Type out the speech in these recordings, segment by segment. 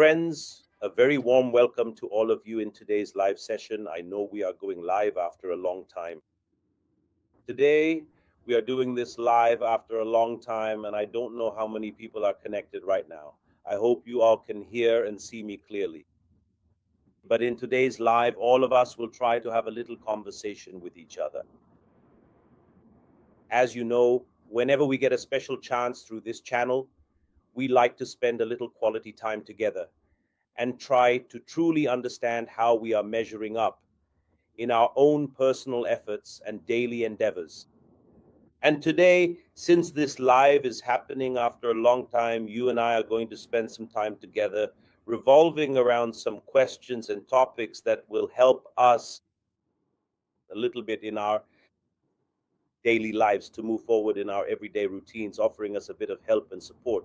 Friends, a very warm welcome to all of you in today's live session. I know we are going live after a long time. Today, we are doing this live after a long time, and I don't know how many people are connected right now. I hope you all can hear and see me clearly. But in today's live, all of us will try to have a little conversation with each other. As you know, whenever we get a special chance through this channel, we like to spend a little quality time together and try to truly understand how we are measuring up in our own personal efforts and daily endeavors. And today, since this live is happening after a long time, you and I are going to spend some time together revolving around some questions and topics that will help us a little bit in our daily lives to move forward in our everyday routines, offering us a bit of help and support.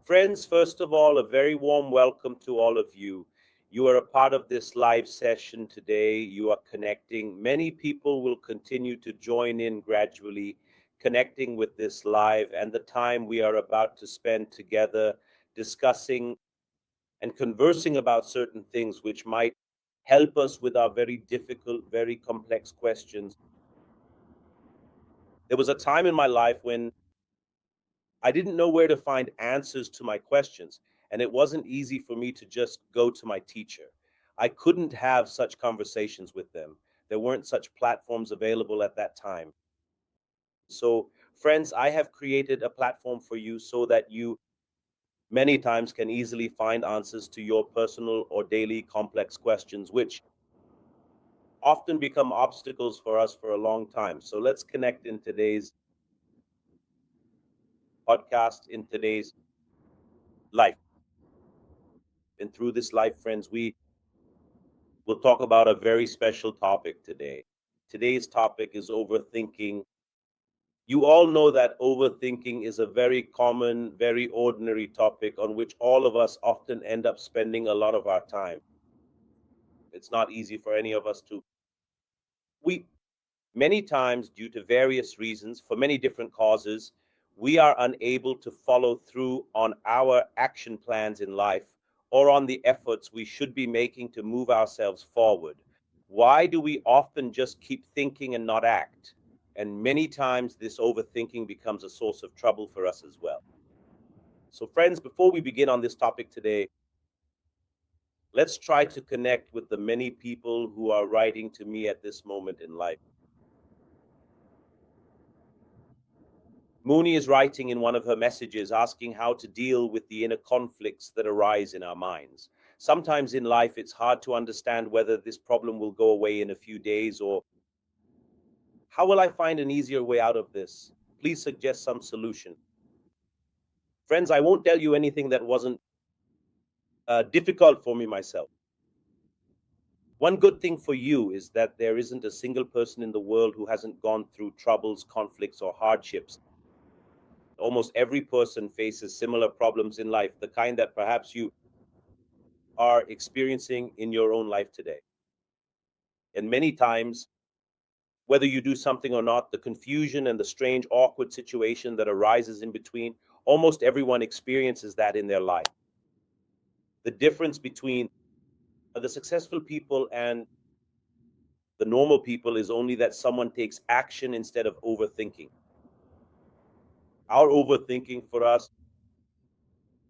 Friends, first of all, a very warm welcome to all of you. You are a part of this live session today. You are connecting. Many people will continue to join in gradually, connecting with this live and the time we are about to spend together discussing and conversing about certain things which might help us with our very difficult, very complex questions. There was a time in my life when I didn't know where to find answers to my questions, and it wasn't easy for me to just go to my teacher. I couldn't have such conversations with them. There weren't such platforms available at that time. So, friends, I have created a platform for you so that you many times can easily find answers to your personal or daily complex questions, which often become obstacles for us for a long time. So, let's connect in today's podcast, in today's life. And through this life, friends, we'll talk about a very special topic today. Today's topic is overthinking. You all know that overthinking is a very common, very ordinary topic on which all of us often end up spending a lot of our time. It's not easy for any of us to. We, many times, due to various reasons, for many different causes, we are unable to follow through on our action plans in life or on the efforts we should be making to move ourselves forward. Why do we often just keep thinking and not act? And many times this overthinking becomes a source of trouble for us as well. So, friends, before we begin on this topic today, let's try to connect with the many people who are writing to me at this moment in life. Mooney is writing in one of her messages asking how to deal with the inner conflicts that arise in our minds. Sometimes in life, it's hard to understand whether this problem will go away in a few days or how will I find an easier way out of this? Please suggest some solution. Friends, I won't tell you anything that wasn't difficult for me myself. One good thing for you is that there isn't a single person in the world who hasn't gone through troubles, conflicts, or hardships. Almost every person faces similar problems in life, the kind that perhaps you are experiencing in your own life today. And many times, whether you do something or not, the confusion and the strange, awkward situation that arises in between, almost everyone experiences that in their life. The difference between the successful people and the normal people is only that someone takes action instead of overthinking. Our overthinking for us,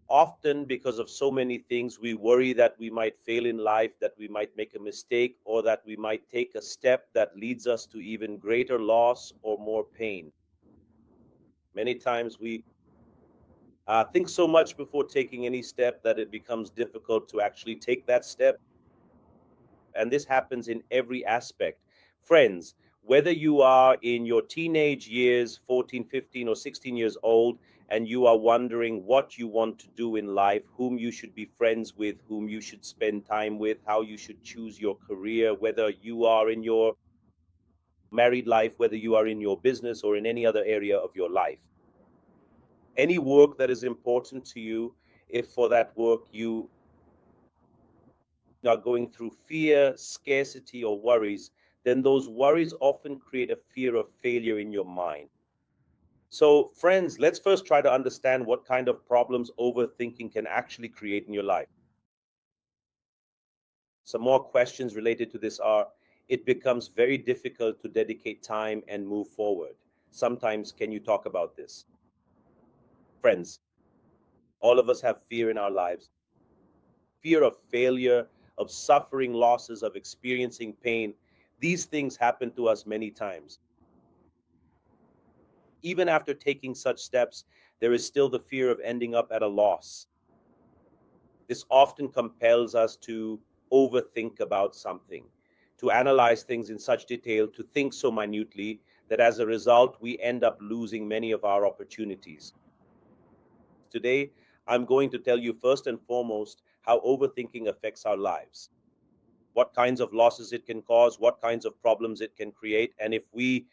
often because of so many things, we worry that we might fail in life, that we might make a mistake, or that we might take a step that leads us to even greater loss or more pain. Many times we think so much before taking any step that it becomes difficult to actually take that step. And this happens in every aspect. Friends, whether you are in your teenage years, 14, 15, or 16 years old, and you are wondering what you want to do in life, whom you should be friends with, whom you should spend time with, how you should choose your career, whether you are in your married life, whether you are in your business or in any other area of your life. Any work that is important to you, if for that work you are going through fear, scarcity, or worries, then those worries often create a fear of failure in your mind. So, friends, let's first try to understand what kind of problems overthinking can actually create in your life. Some more questions related to this are: it becomes very difficult to dedicate time and move forward. Sometimes, can you talk about this? Friends, all of us have fear in our lives: fear of failure, of suffering losses, of experiencing pain. These things happen to us many times. Even after taking such steps, there is still the fear of ending up at a loss. This often compels us to overthink about something, to analyze things in such detail, to think so minutely that as a result, we end up losing many of our opportunities. Today, I'm going to tell you first and foremost how overthinking affects our lives, what kinds of losses it can cause, what kinds of problems it can create, and if we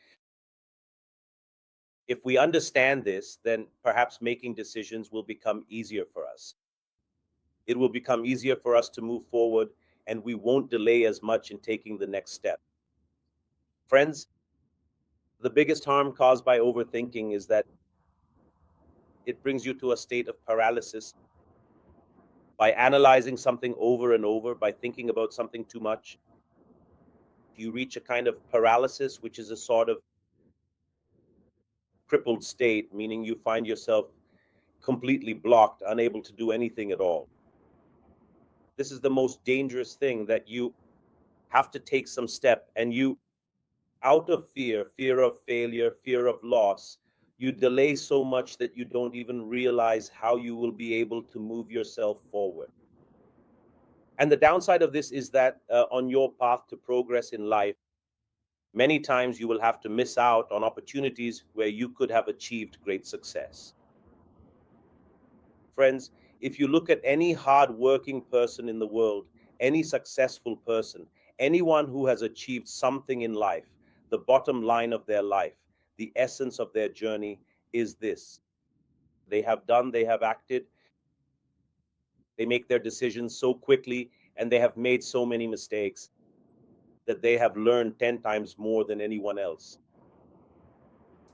understand this, then perhaps making decisions will become easier for us. It will become easier for us to move forward, and we won't delay as much in taking the next step. Friends, the biggest harm caused by overthinking is that it brings you to a state of paralysis. By analyzing something over and over, by thinking about something too much, you reach a kind of paralysis, which is a sort of crippled state, meaning you find yourself completely blocked, unable to do anything at all. This is the most dangerous thing, that you have to take some step, and you, out of fear of failure, fear of loss, you delay so much that you don't even realize how you will be able to move yourself forward. And the downside of this is that on your path to progress in life, many times you will have to miss out on opportunities where you could have achieved great success. Friends, if you look at any hard-working person in the world, any successful person, anyone who has achieved something in life, the bottom line of their life, the essence of their journey is this: they have acted, they make their decisions so quickly, and they have made so many mistakes that they have learned 10 times more than anyone else.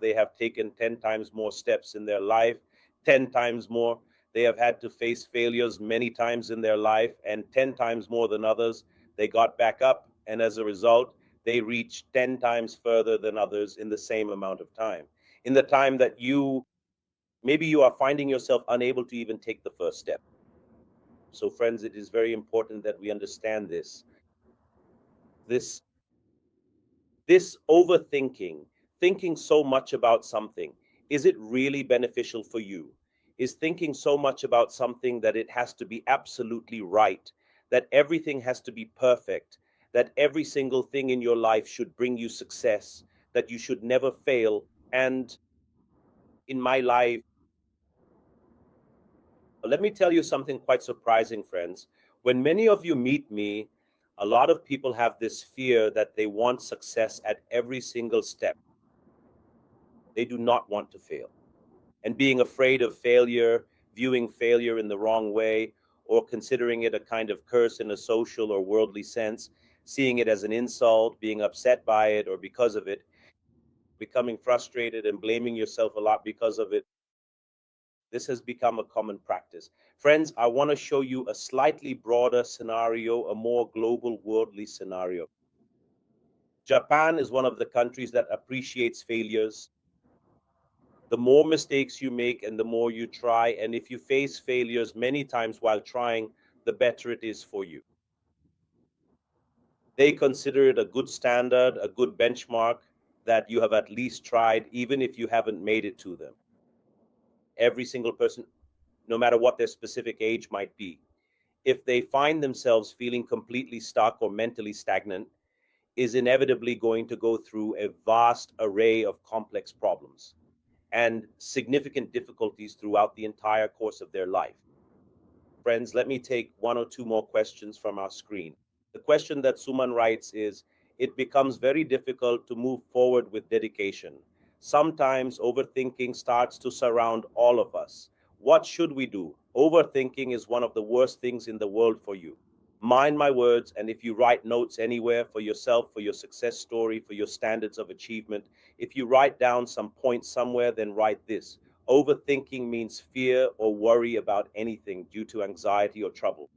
They have taken 10 times more steps in their life, 10 times more. They have had to face failures many times in their life, and 10 times more than others. They got back up, and as a result, they reached 10 times further than others in the same amount of time. In the time that maybe you are finding yourself unable to even take the first step. So, friends, it is very important that we understand this. This this overthinking, thinking so much about something, is it really beneficial for you? Is thinking so much about something that it has to be absolutely right, that everything has to be perfect, that every single thing in your life should bring you success, that you should never fail? And in my life, let me tell you something quite surprising, friends. When many of you meet me, a lot of people have this fear that they want success at every single step. They do not want to fail. And being afraid of failure, viewing failure in the wrong way, or considering it a kind of curse in a social or worldly sense, seeing it as an insult, being upset by it or because of it, becoming frustrated and blaming yourself a lot because of it. This has become a common practice. Friends, I want to show you a slightly broader scenario, a more global, worldly scenario. Japan is one of the countries that appreciates failures. The more mistakes you make and the more you try, and if you face failures many times while trying, the better it is for you. They consider it a good standard, a good benchmark, that you have at least tried, even if you haven't made it to them. Every single person, no matter what their specific age might be, if they find themselves feeling completely stuck or mentally stagnant, is inevitably going to go through a vast array of complex problems and significant difficulties throughout the entire course of their life. Friends, let me take one or two more questions from our screen. The question that Suman writes is: it becomes very difficult to move forward with dedication. Sometimes overthinking starts to surround all of us. What should we do? Overthinking is one of the worst things in the world for you. Mind my words, and if you write notes anywhere for yourself, for your success story, for your standards of achievement, if you write down some points somewhere, then write this. Overthinking means fear or worry about anything due to anxiety or trouble.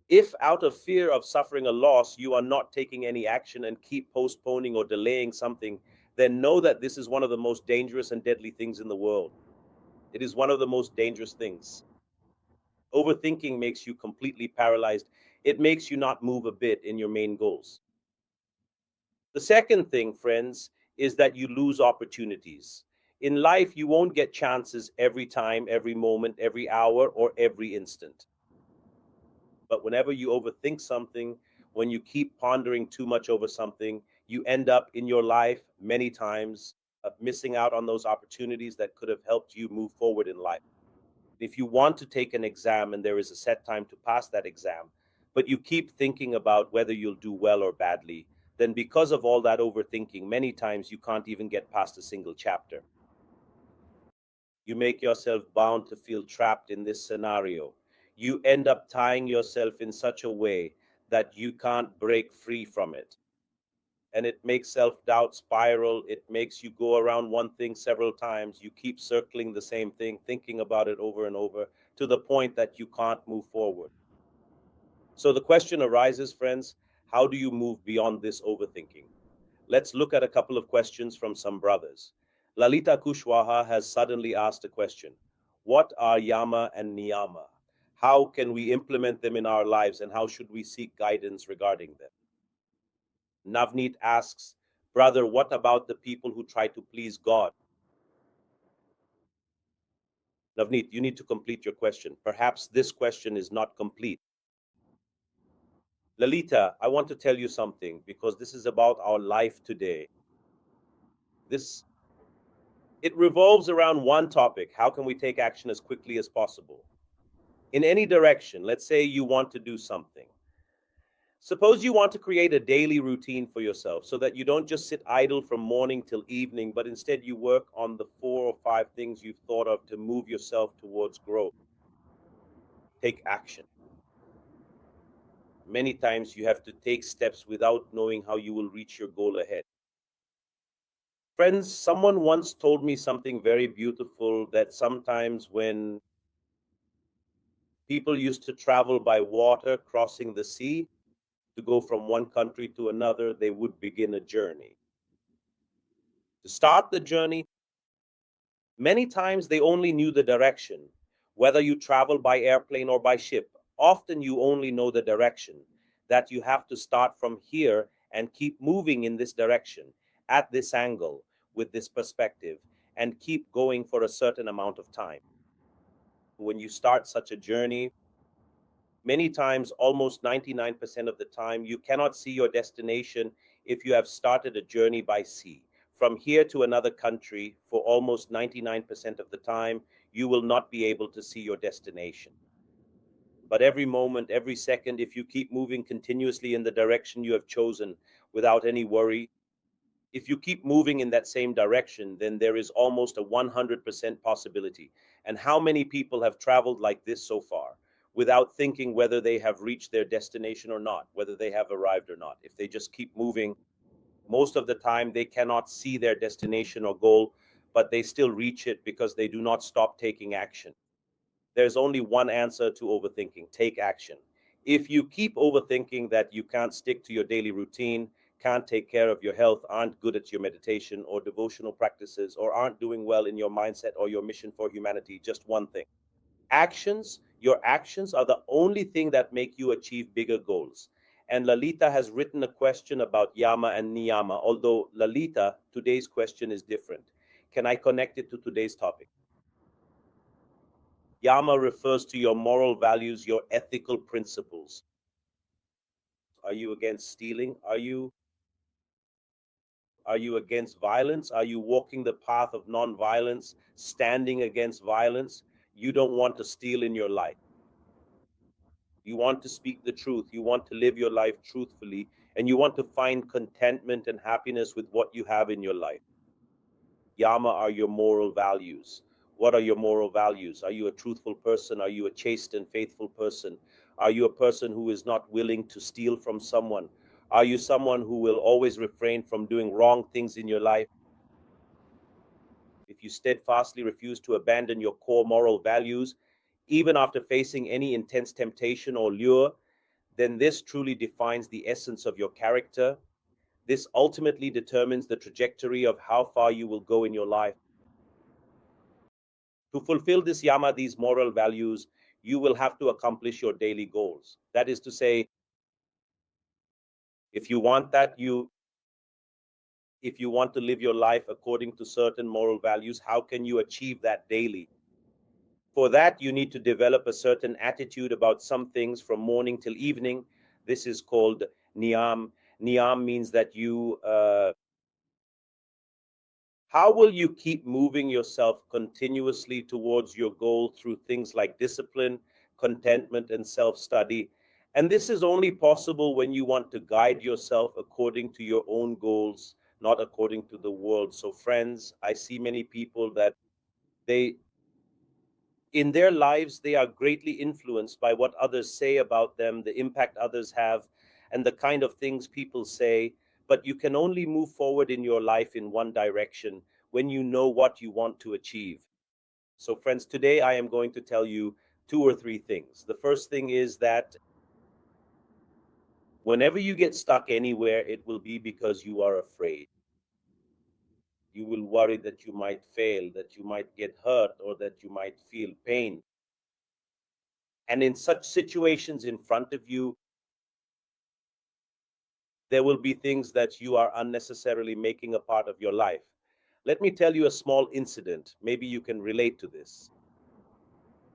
If out of fear of suffering a loss, you are not taking any action and keep postponing or delaying something, then know that this is one of the most dangerous and deadly things in the world. It is one of the most dangerous things. Overthinking makes you completely paralyzed. It makes you not move a bit in your main goals. The second thing, friends, is that you lose opportunities. In life, you won't get chances every time, every moment, every hour, or every instant. But whenever you overthink something, when you keep pondering too much over something, you end up in your life many times missing out on those opportunities that could have helped you move forward in life. If you want to take an exam and there is a set time to pass that exam, but you keep thinking about whether you'll do well or badly, then because of all that overthinking, many times you can't even get past a single chapter. You make yourself bound to feel trapped in this scenario. You end up tying yourself in such a way that you can't break free from it. And it makes self doubt spiral. It makes you go around one thing several times. You keep circling the same thing, thinking about it over and over to the point that you can't move forward. So the question arises, friends, how do you move beyond this overthinking? Let's look at a couple of questions from some brothers. Lalita Kushwaha has suddenly asked a question. What are yama and niyama? How can we implement them in our lives and how should we seek guidance regarding them? Navneet asks, Brother, what about the people who try to please God? Navneet, you need to complete your question. Perhaps this question is not complete. Lalita, I want to tell you something because this is about our life today. This it revolves around one topic. How can we take action as quickly as possible? In any direction, let's say you want to do something. Suppose you want to create a daily routine for yourself so that you don't just sit idle from morning till evening, but instead you work on the 4 or 5 things you've thought of to move yourself towards growth. Take action. Many times you have to take steps without knowing how you will reach your goal ahead. Friends, someone once told me something very beautiful that sometimes when people used to travel by water, crossing the sea to go from one country to another, they would begin a journey. To start the journey, many times they only knew the direction. Whether you travel by airplane or by ship, often you only know the direction, that you have to start from here and keep moving in this direction, at this angle, with this perspective, and keep going for a certain amount of time. When you start such a journey, many times, almost 99% of the time, you cannot see your destination if you have started a journey by sea. From here to another country, for almost 99% of the time, you will not be able to see your destination. But every moment, every second, if you keep moving continuously in the direction you have chosen without any worry, if you keep moving in that same direction, then there is almost a 100% possibility. And how many people have traveled like this so far without thinking whether they have reached their destination or not, whether they have arrived or not? If they just keep moving, most of the time they cannot see their destination or goal, but they still reach it because they do not stop taking action. There's only one answer to overthinking: take action. If you keep overthinking that you can't stick to your daily routine, can't take care of your health, aren't good at your meditation or devotional practices, or aren't doing well in your mindset or your mission for humanity, just one thing: your actions are the only thing that make you achieve bigger goals. And Lalita has written a question about yama and niyama, although Lalita, today's question is different. Can I connect it to today's topic? Yama refers to your moral values, your ethical principles. Are you against stealing? Are you against violence? Are you walking the path of non-violence, standing against violence? You don't want to steal in your life. You want to speak the truth. You want to live your life truthfully, and you want to find contentment and happiness with what you have in your life. Yama are your moral values. What are your moral values? Are you a truthful person? Are you a chaste and faithful person? Are you a person who is not willing to steal from someone? Are you someone who will always refrain from doing wrong things in your life? If you steadfastly refuse to abandon your core moral values, even after facing any intense temptation or lure, then this truly defines the essence of your character. This ultimately determines the trajectory of how far you will go in your life. To fulfill this yama, these moral values, you will have to accomplish your daily goals. That is to say, if you want that, if you want to live your life according to certain moral values, how can you achieve that daily? For that, you need to develop a certain attitude about some things from morning till evening. This is called niyam. Niyam means that how will you keep moving yourself continuously towards your goal through things like discipline, contentment, and self study? And this is only possible when you want to guide yourself according to your own goals, not according to the world. So, friends, I see many people that they in their lives, they are greatly influenced by what others say about them, the impact others have, and the kind of things people say. But you can only move forward in your life in one direction when you know what you want to achieve. So, friends, today I am going to tell you two or three things. The first thing is that whenever you get stuck anywhere, it will be because you are afraid. You will worry that you might fail, that you might get hurt, or that you might feel pain. And in such situations in front of you, there will be things that you are unnecessarily making a part of your life. Let me tell you a small incident. Maybe you can relate to this.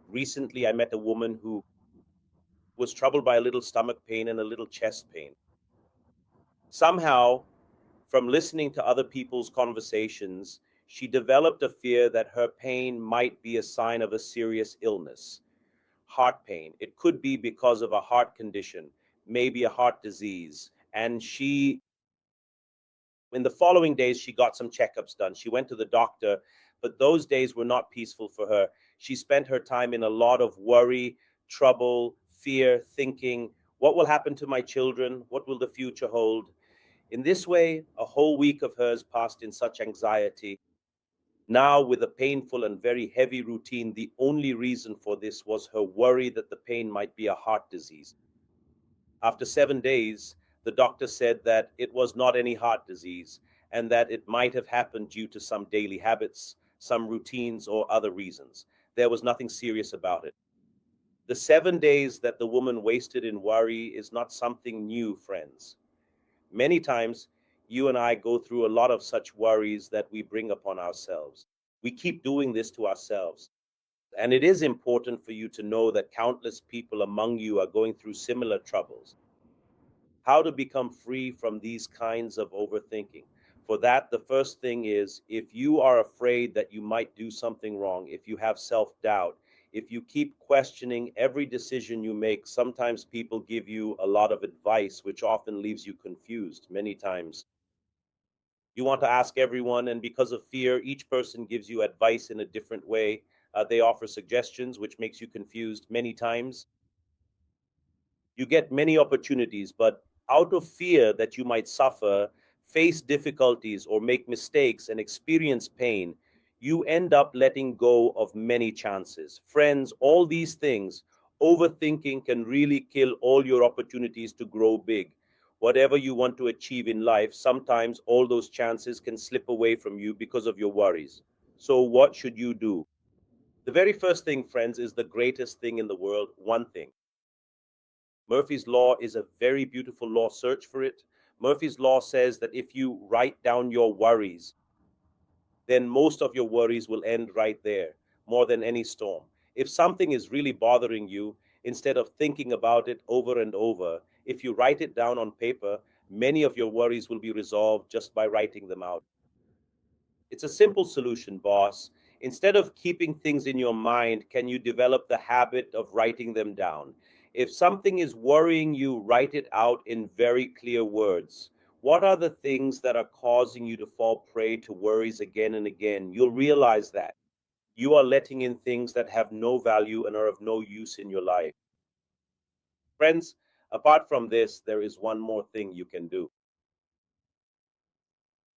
Recently, I met a woman who was troubled by a little stomach pain and a little chest pain. Somehow, from listening to other people's conversations, she developed a fear that her pain might be a sign of a serious illness. Heart pain. It could be because of a heart condition, maybe a heart disease. And in the following days, she got some checkups done. She went to the doctor, but those days were not peaceful for her. She spent her time in a lot of worry, trouble, fear, thinking, what will happen to my children? What will the future hold? In this way, a whole week of hers passed in such anxiety. Now, with a painful and very heavy routine, the only reason for this was her worry that the pain might be a heart disease. After 7 days, the doctor said that it was not any heart disease and that it might have happened due to some daily habits, some routines, or other reasons. There was nothing serious about it. The 7 days that the woman wasted in worry is not something new, friends. Many times, you and I go through a lot of such worries that we bring upon ourselves. We keep doing this to ourselves. And it is important for you to know that countless people among you are going through similar troubles. How to become free from these kinds of overthinking. For that, the first thing is if you are afraid that you might do something wrong, if you have self doubt, if you keep questioning every decision you make, sometimes people give you a lot of advice, which often leaves you confused. Many times you want to ask everyone, and because of fear, each person gives you advice in a different way. They offer suggestions, which makes you confused many times. You get many opportunities, but out of fear that you might suffer, face difficulties, or make mistakes and experience pain, you end up letting go of many chances. Friends, all these things, overthinking can really kill all your opportunities to grow big. Whatever you want to achieve in life, sometimes all those chances can slip away from you because of your worries. So, what should you do? The very first thing, friends, is the greatest thing in the world, one thing. Murphy's Law is a very beautiful law. Search for it. Murphy's Law says that if you write down your worries, then most of your worries will end right there, more than any storm. If something is really bothering you, instead of thinking about it over and over, if you write it down on paper, many of your worries will be resolved just by writing them out. It's a simple solution, boss. Instead of keeping things in your mind, can you develop the habit of writing them down? If something is worrying you, write it out in very clear words. What are the things that are causing you to fall prey to worries again and again? You'll realize that you are letting in things that have no value and are of no use in your life. Friends, apart from this, there is one more thing you can do.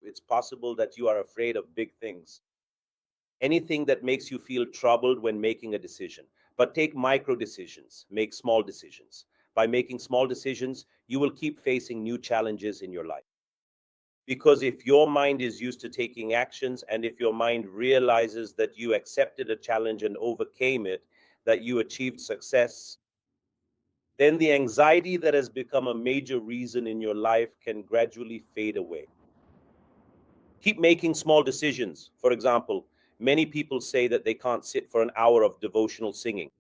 It's possible that you are afraid of big things, anything that makes you feel troubled when making a decision. But take micro decisions, make small decisions. By making small decisions, you will keep facing new challenges in your life. Because if your mind is used to taking actions, and if your mind realizes that you accepted a challenge and overcame it, that you achieved success, then the anxiety that has become a major reason in your life can gradually fade away. Keep making small decisions. For example, many people say that they can't sit for an hour of devotional singing.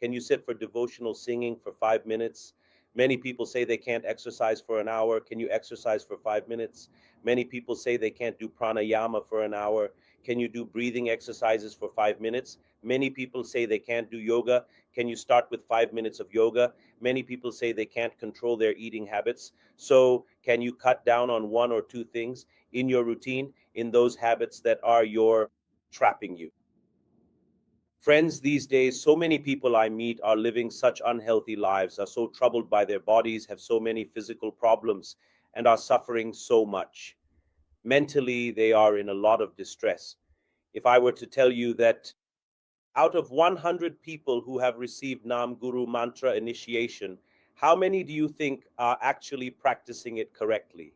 Can you sit for devotional singing for 5 minutes? Many people say they can't exercise for an hour. Can you exercise for 5 minutes? Many people say they can't do pranayama for an hour. Can you do breathing exercises for 5 minutes? Many people say they can't do yoga. Can you start with 5 minutes of yoga? Many people say they can't control their eating habits. So, can you cut down on one or two things in your routine, in those habits that are your trapping you? Friends, these days, so many people I meet are living such unhealthy lives, are so troubled by their bodies, have so many physical problems, and are suffering so much. Mentally, they are in a lot of distress. If I were to tell you that out of 100 people who have received Nam Guru Mantra initiation, how many do you think are actually practicing it correctly?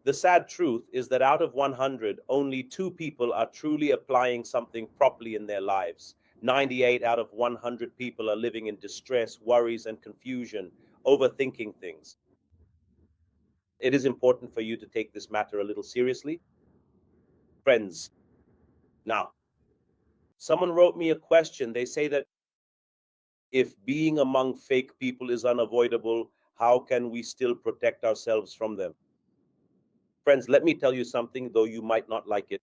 The sad truth is that out of 100, only two people are truly applying something properly in their lives. 98 out of 100 people are living in distress, worries, and confusion, overthinking things. It is important for you to take this matter a little seriously. Friends, now, someone wrote me a question. They say that if being among fake people is unavoidable, how can we still protect ourselves from them? Friends, let me tell you something, though you might not like it.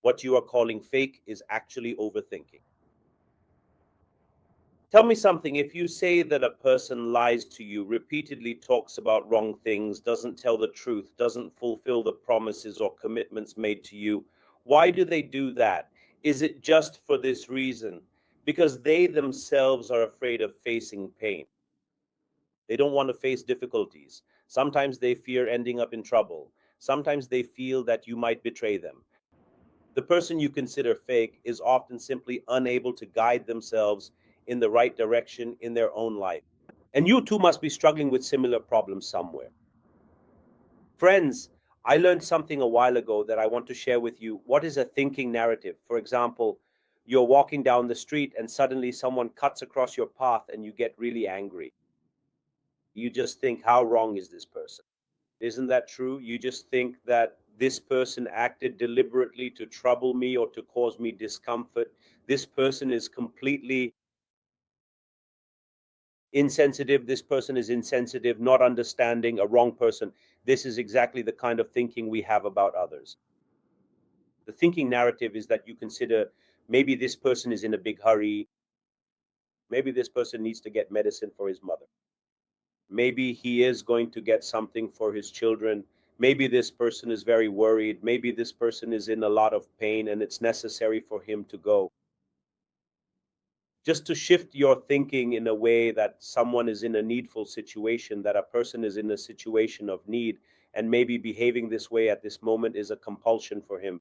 What you are calling fake is actually overthinking. Tell me something. If you say that a person lies to you, repeatedly talks about wrong things, doesn't tell the truth, doesn't fulfill the promises or commitments made to you, why do they do that? Is it just for this reason? Because they themselves are afraid of facing pain. They don't want to face difficulties. Sometimes they fear ending up in trouble. Sometimes they feel that you might betray them. The person you consider fake is often simply unable to guide themselves in the right direction in their own life. And you too must be struggling with similar problems somewhere. Friends, I learned something a while ago that I want to share with you. What is a thinking narrative? For example, you're walking down the street and suddenly someone cuts across your path and you get really angry. You just think, how wrong is this person? Isn't that true? You just think that this person acted deliberately to trouble me or to cause me discomfort. This person is completely insensitive. This person is insensitive, not understanding, a wrong person. This is exactly the kind of thinking we have about others. The thinking narrative is that you consider maybe this person is in a big hurry. Maybe this person needs to get medicine for his mother. Maybe he is going to get something for his children. Maybe this person is very worried. Maybe this person is in a lot of pain and it's necessary for him to go. Just to shift your thinking in a way that someone is in a needful situation, that a person is in a situation of need, and maybe behaving this way at this moment is a compulsion for him.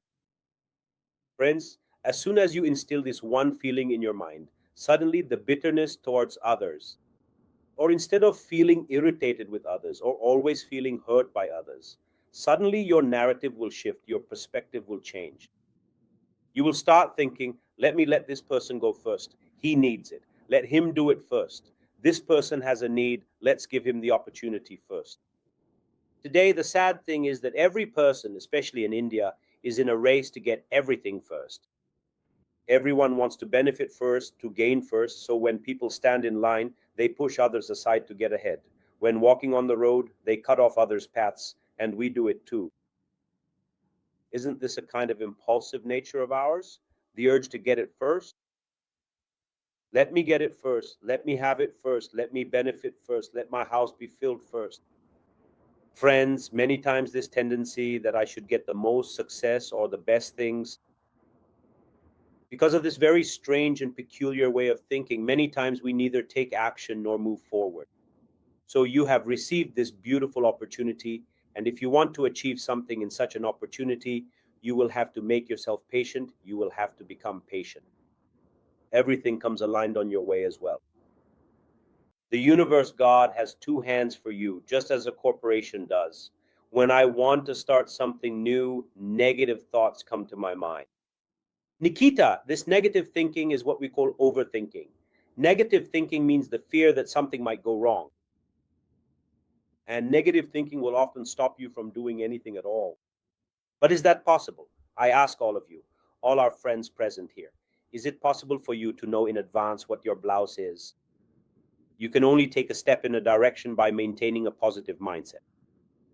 Friends, as soon as you instill this one feeling in your mind, suddenly the bitterness towards others, or instead of feeling irritated with others or always feeling hurt by others, suddenly your narrative will shift, your perspective will change. You will start thinking, let this person go first. He needs it. Let him do it first. This person has a need. Let's give him the opportunity first. Today, the sad thing is that every person, especially in India, is in a race to get everything first. Everyone wants to benefit first, to gain first. So when people stand in line, they push others aside to get ahead. When walking on the road, they cut off others' paths, and we do it too. Isn't this a kind of impulsive nature of ours? The urge to get it first? Let me get it first. Let me have it first. Let me benefit first. Let my house be filled first. Friends, many times this tendency that I should get the most success or the best things Because of this very strange and peculiar way of thinking, many times we neither take action nor move forward. So you have received this beautiful opportunity. And if you want to achieve something in such an opportunity, you will have to make yourself patient. You will have to become patient. Everything comes aligned on your way as well. The universe, God, has two hands for you, just as a corporation does. When I want to start something new, negative thoughts come to my mind. Nikita, this negative thinking is what we call overthinking. Negative thinking means the fear that something might go wrong. And negative thinking will often stop you from doing anything at all. But is that possible? I ask all of you, all our friends present here. Is it possible for you to know in advance what your blouse is? You can only take a step in a direction by maintaining a positive mindset.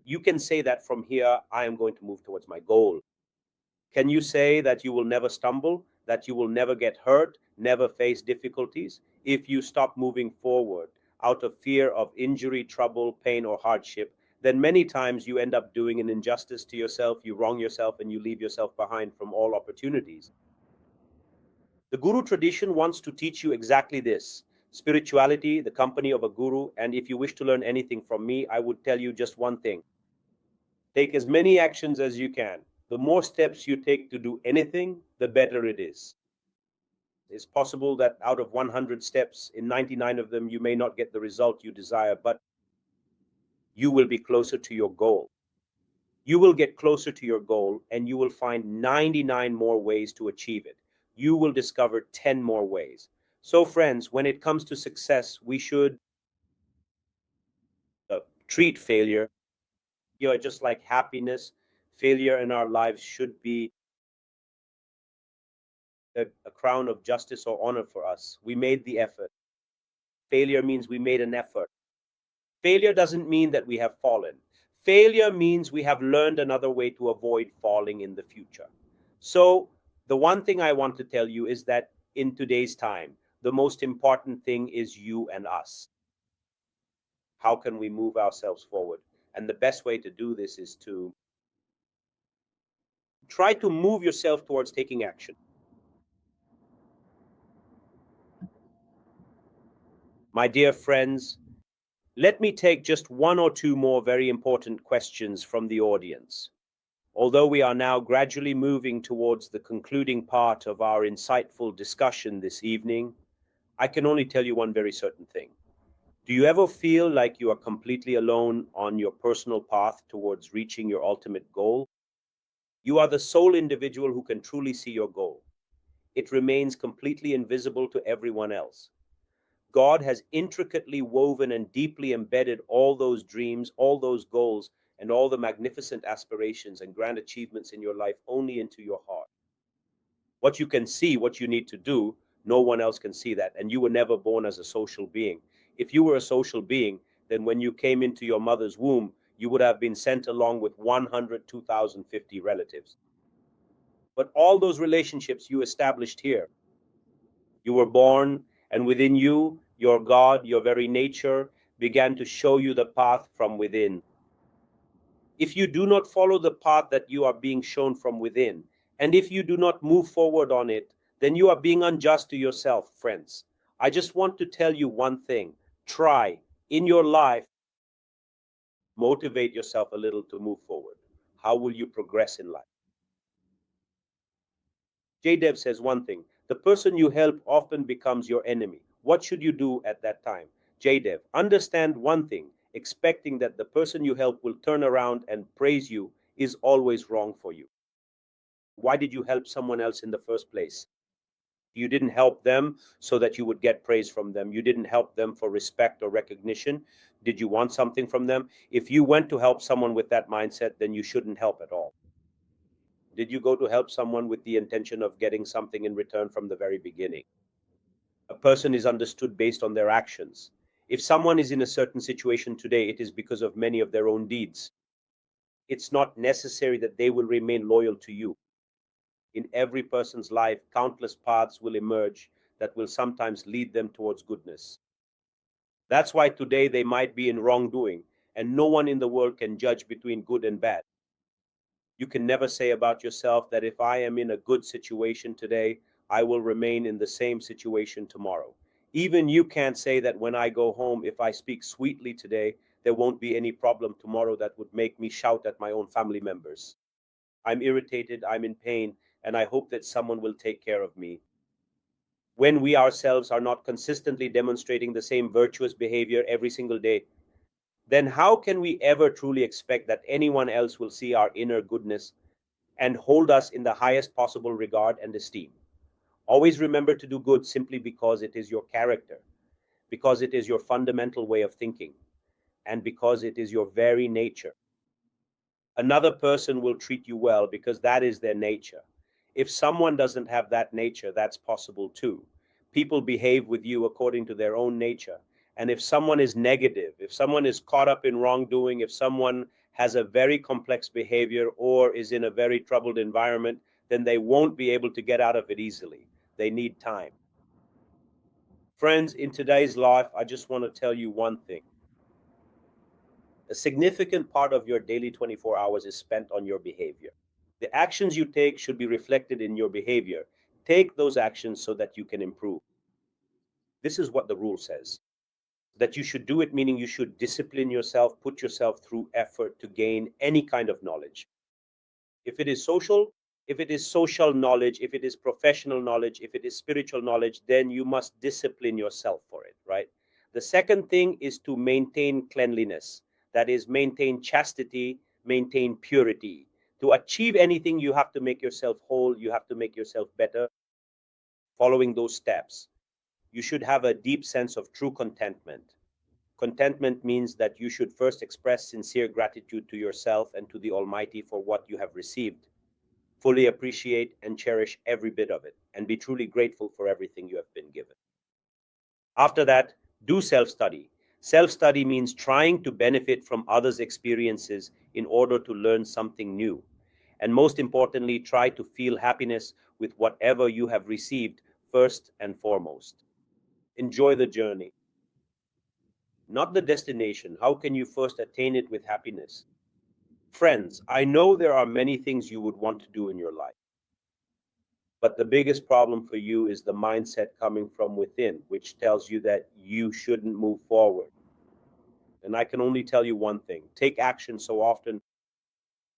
You can say that from here, I am going to move towards my goal. Can you say that you will never stumble, that you will never get hurt, never face difficulties? If you stop moving forward out of fear of injury, trouble, pain, or hardship, then many times you end up doing an injustice to yourself, you wrong yourself, and you leave yourself behind from all opportunities. The Guru tradition wants to teach you exactly this: spirituality, the company of a Guru. And if you wish to learn anything from me, I would tell you just one thing: take as many actions as you can. The more steps you take to do anything, the better it is. It's possible that out of 100 steps, in 99 of them, you may not get the result you desire, but you will be closer to your goal. You will get closer to your goal and you will find 99 more ways to achieve it. You will discover 10 more ways. So, friends, when it comes to success, we should treat failure, just like happiness. Failure in our lives should be a crown of justice or honor for us. We made the effort. Failure means we made an effort. Failure doesn't mean that we have fallen. Failure means we have learned another way to avoid falling in the future. So, the one thing I want to tell you is that in today's time, the most important thing is you and us. How can we move ourselves forward? And the best way to do this is to try to move yourself towards taking action. My dear friends, let me take just one or two more very important questions from the audience. Although we are now gradually moving towards the concluding part of our insightful discussion this evening, I can only tell you one very certain thing. Do you ever feel like you are completely alone on your personal path towards reaching your ultimate goal? You are the sole individual who can truly see your goal. It remains completely invisible to everyone else. God has intricately woven and deeply embedded all those dreams, all those goals, and all the magnificent aspirations and grand achievements in your life only into your heart. What you can see, what you need to do, no one else can see that. And you were never born as a social being. If you were a social being, then when you came into your mother's womb, you would have been sent along with 100, 2,050 relatives. But all those relationships you established here. You were born, and within you, your God, your very nature, began to show you the path from within. If you do not follow the path that you are being shown from within, and if you do not move forward on it, then you are being unjust to yourself, friends. I just want to tell you one thing. Try in your life, motivate yourself a little to move forward. How will you progress in life? JDev says one thing: the person you help often becomes your enemy. What should you do at that time? JDev, understand one thing: expecting that the person you help will turn around and praise you is always wrong for you. Why did you help someone else in the first place? You didn't help them so that you would get praise from them. You didn't help them for respect or recognition. Did you want something from them? If you went to help someone with that mindset, then you shouldn't help at all. Did you go to help someone with the intention of getting something in return from the very beginning? A person is understood based on their actions. If someone is in a certain situation today, it is because of many of their own deeds. It's not necessary that they will remain loyal to you. In every person's life, countless paths will emerge that will sometimes lead them towards goodness. That's why today they might be in wrongdoing, and no one in the world can judge between good and bad. You can never say about yourself that if I am in a good situation today, I will remain in the same situation tomorrow. Even you can't say that when I go home, if I speak sweetly today, there won't be any problem tomorrow that would make me shout at my own family members. I'm irritated, I'm in pain, and I hope that someone will take care of me. When we ourselves are not consistently demonstrating the same virtuous behavior every single day, then how can we ever truly expect that anyone else will see our inner goodness and hold us in the highest possible regard and esteem? Always remember to do good simply because it is your character, because it is your fundamental way of thinking, and because it is your very nature. Another person will treat you well because that is their nature. If someone doesn't have that nature, that's possible too. People behave with you according to their own nature. And if someone is negative, if someone is caught up in wrongdoing, if someone has a very complex behavior or is in a very troubled environment, then they won't be able to get out of it easily. They need time. Friends, in today's life, I just want to tell you one thing. A significant part of your daily 24 hours is spent on your behavior. The actions you take should be reflected in your behavior. Take those actions so that you can improve. This is what the rule says, that you should do it, meaning you should discipline yourself, put yourself through effort to gain any kind of knowledge. If it is social, if it is social knowledge, if it is professional knowledge, if it is spiritual knowledge, then you must discipline yourself for it, right? The second thing is to maintain cleanliness. That is, maintain chastity, maintain purity. To achieve anything, you have to make yourself whole, you have to make yourself better. Following those steps, you should have a deep sense of true contentment. Contentment means that you should first express sincere gratitude to yourself and to the Almighty for what you have received. Fully appreciate and cherish every bit of it, and be truly grateful for everything you have been given. After that, do self study. Self study means trying to benefit from others' experiences in order to learn something new. And most importantly, try to feel happiness with whatever you have received first and foremost. Enjoy the journey, not the destination. How can you first attain it with happiness? Friends, I know there are many things you would want to do in your life. But the biggest problem for you is the mindset coming from within, which tells you that you shouldn't move forward. And I can only tell you one thing: take action so often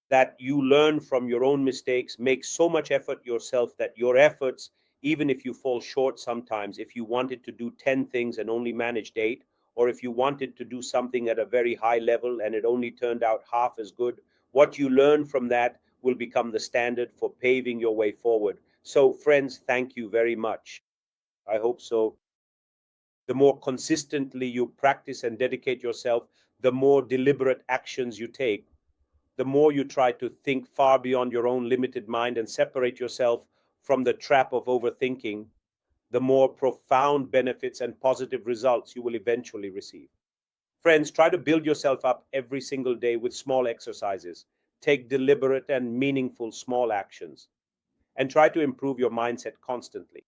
that you learn from your own mistakes, make so much effort yourself that your efforts, even if you fall short sometimes, if you wanted to do 10 things and only managed 8, or if you wanted to do something at a very high level and it only turned out half as good, what you learn from that will become the standard for paving your way forward. So, friends, thank you very much. I hope so. The more consistently you practice and dedicate yourself, the more deliberate actions you take, the more you try to think far beyond your own limited mind and separate yourself from the trap of overthinking, the more profound benefits and positive results you will eventually receive. Friends, try to build yourself up every single day with small exercises. Take deliberate and meaningful small actions and try to improve your mindset constantly.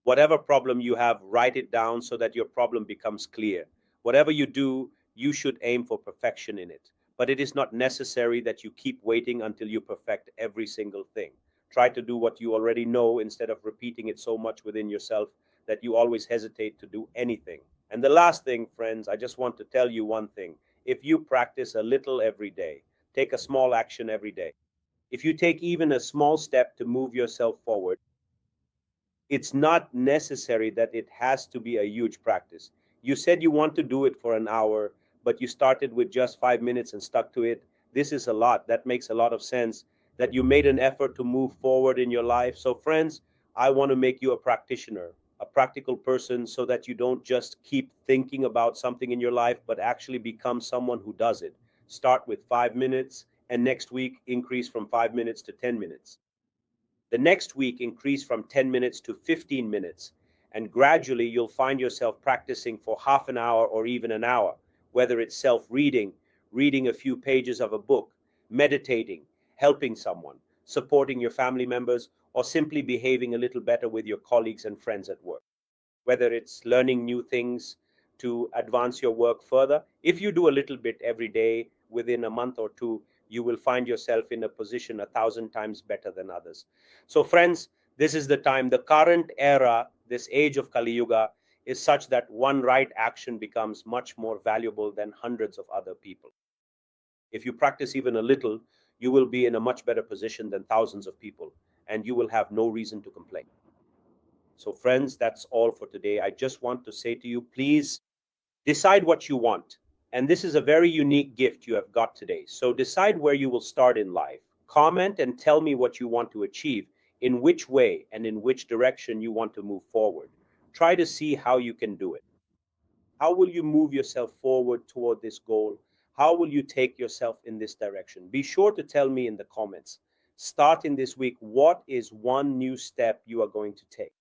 Whatever problem you have, write it down so that your problem becomes clear. Whatever you do, you should aim for perfection in it. But it is not necessary that you keep waiting until you perfect every single thing. Try to do what you already know instead of repeating it so much within yourself that you always hesitate to do anything. And the last thing, friends, I just want to tell you one thing. If you practice a little every day, take a small action every day. If you take even a small step to move yourself forward, it's not necessary that it has to be a huge practice. You said you want to do it for an hour, but you started with just 5 minutes and stuck to it. This is a lot. That makes a lot of sense that you made an effort to move forward in your life. So, friends, I want to make you a practitioner, a practical person, so that you don't just keep thinking about something in your life, but actually become someone who does it. Start with 5 minutes, and next week increase from 5 minutes to 10 minutes. The next week, increase from 10 minutes to 15 minutes. And gradually, you'll find yourself practicing for half an hour or even an hour, whether it's self reading, reading a few pages of a book, meditating, helping someone, supporting your family members, or simply behaving a little better with your colleagues and friends at work. Whether it's learning new things to advance your work further, if you do a little bit every day within a month or 2, you will find yourself in a position 1,000 times better than others. So, friends, This is the time, the current era, this age of Kali Yuga is such that one right action becomes much more valuable than hundreds of other people. If you practice even a little, you will be in a much better position than thousands of people, and you will have no reason to complain. So, friends, that's all for today. I just want to say to you, please decide what you want. And this is a very unique gift you have got today. So, decide where you will start in life. Comment and tell me what you want to achieve, in which way and in which direction you want to move forward. Try to see how you can do it. How will you move yourself forward toward this goal? How will you take yourself in this direction? Be sure to tell me in the comments. Starting this week, what is one new step you are going to take?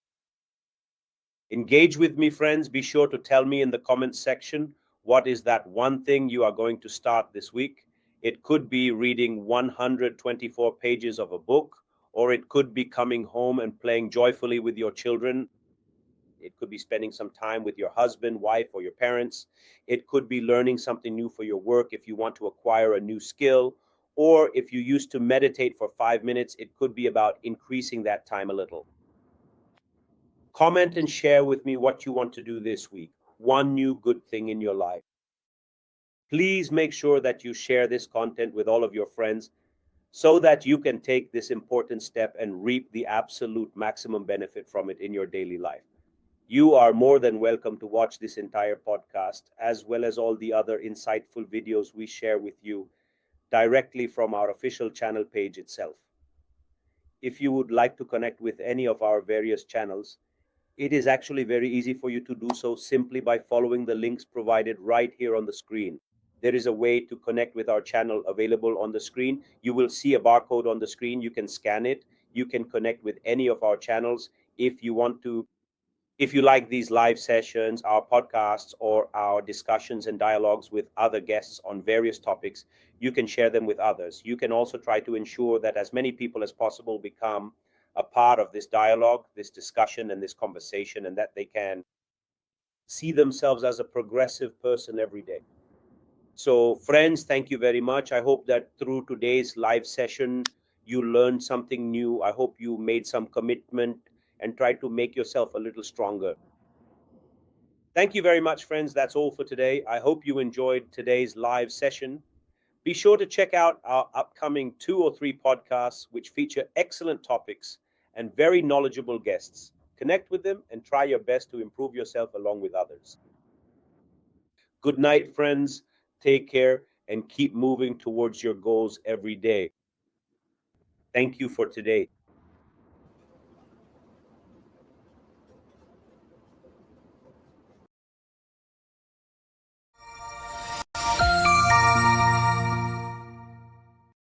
Engage with me, friends. Be sure to tell me in the comments section what is that one thing you are going to start this week. It could be reading 124 pages of a book, or it could be coming home and playing joyfully with your children. It could be spending some time with your husband, wife, or your parents. It could be learning something new for your work if you want to acquire a new skill. Or if you used to meditate for 5 minutes, it could be about increasing that time a little. Comment and share with me what you want to do this week. One new good thing in your life. Please make sure that you share this content with all of your friends so that you can take this important step and reap the absolute maximum benefit from it in your daily life. You are more than welcome to watch this entire podcast, as well as all the other insightful videos we share with you directly from our official channel page itself. If you would like to connect with any of our various channels, it is actually very easy for you to do so simply by following the links provided right here on the screen. There is a way to connect with our channel available on the screen. You will see a barcode on the screen. You can scan it. You can connect with any of our channels if you want to. If you like these live sessions, our podcasts, or our discussions and dialogues with other guests on various topics, you can share them with others. You can also try to ensure that as many people as possible become a part of this dialogue, this discussion, and this conversation, and that they can see themselves as a progressive person every day. So, friends, thank you very much. I hope that through today's live session, you learned something new. I hope you made some commitment and tried to make yourself a little stronger. Thank you very much, friends. That's all for today. I hope you enjoyed today's live session. Be sure to check out our upcoming 2 or 3 podcasts, which feature excellent topics and very knowledgeable guests. Connect with them and try your best to improve yourself along with others. Good night, friends. Take care and keep moving towards your goals every day. Thank you for today.